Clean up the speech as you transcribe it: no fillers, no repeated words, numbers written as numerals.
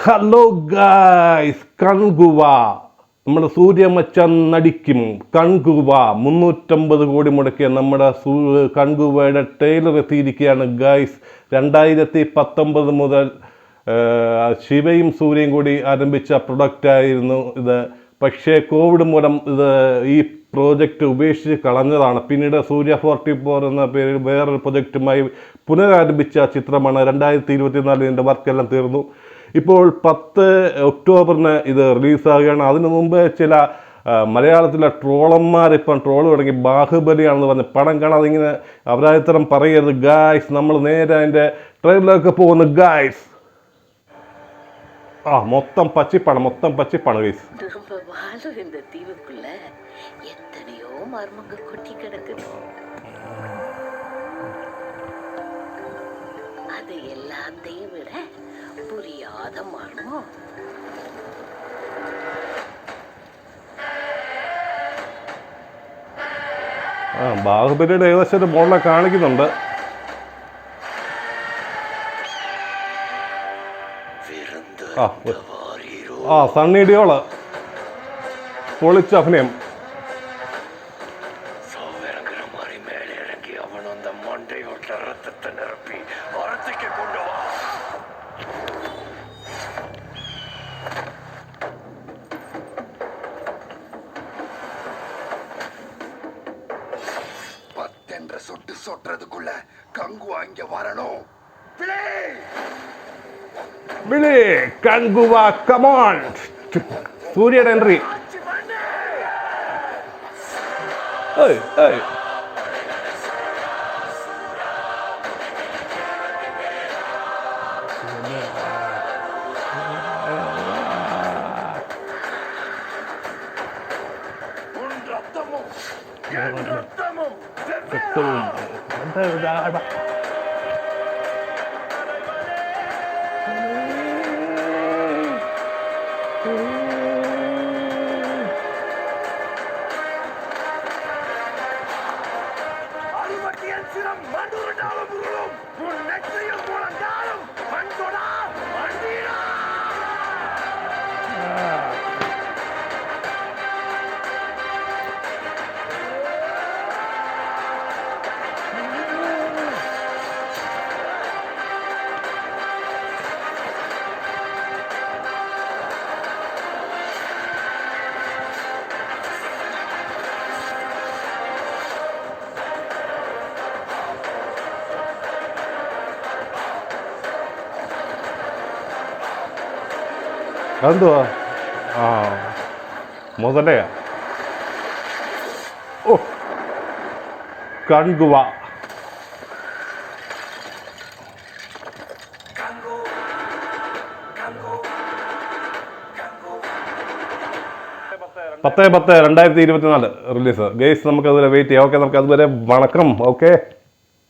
Hello guys, കൺകുവ നമ്മുടെ സൂര്യമച്ചൻ നടിക്കും. കൺകുവ 350 കോടി മുടക്കിയ നമ്മുടെ കൺകുവയുടെ ട്രെയിലർ എത്തിയിരിക്കുകയാണ് ഗായ്സ്. 2019 മുതൽ ശിവയും സൂര്യയും കൂടി ആരംഭിച്ച പ്രൊഡക്റ്റായിരുന്നു ഇത്. പക്ഷേ കോവിഡ് മൂലം ഈ പ്രോജക്റ്റ് ഉപേക്ഷിച്ച് കളഞ്ഞതാണ്. പിന്നീട് സൂര്യ 44 എന്ന പേരിൽ വേറൊരു പ്രൊജക്റ്റുമായി പുനരാരംഭിച്ച ചിത്രമാണ്. 2024 ഇതിൻ്റെ വർക്കെല്ലാം തീർന്നു. ഇപ്പോൾ 10 ഒക്ടോബറിന് ഇത് റിലീസാകുകയാണ്. അതിനു മുമ്പ് ചില മലയാളത്തിലെ ട്രോളന്മാരിപ്പം ട്രോൾ തുടങ്ങി. ബാഹുബലിയാണെന്ന് പറഞ്ഞ് പടം കാണാതെ ഇങ്ങനെ അപരാധിത്തരം പറയരുത് ഗായ്സ്. നമ്മൾ നേരെ അതിൻ്റെ ട്രെയിലറിലേക്ക് പോകുന്നു ഗായ്സ്. மொத்தம் பச்சிப்பான கைஸ். நம்ம வாழும் இந்த தீவுக்குள்ள எத்தனையோ மர்மங்க கொட்டி கிடக்குது. அது எல்லாத்தையும் விட புரியாத மர்மம் ബാഹുബലിയുടെ ഏകദേശം ഒരു മോഡലെ കാണിക്കുന്നുണ്ട്. സണ്ണി ഡിയോള് പൊളിച്ച അഭിനയം. சொட்டு சொட்டுறதுக்குள்ள கங்குவா இங்க வரணும். വിളി കൺകുവ കമോൺ. സൂര്യയുടെ എൻട്രി. അതെന്തുവാ? മുതലയാ. കൺകുവ. 10/10/2024 റിലീസ് ഗൈസ്. നമുക്കതുവരെ വെയിറ്റ് ചെയ്യാം. ഓക്കെ, നമുക്ക് അതുവരെ വണക്കം. ഓക്കെ.